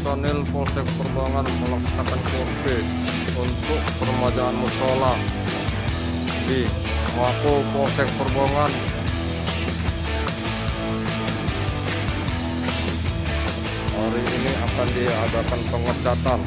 personil Polsek Perbongan melaksanakan kode untuk peremajaan musola di Mako Polsek Perbongan. Hari ini akan diadakan pengecatan.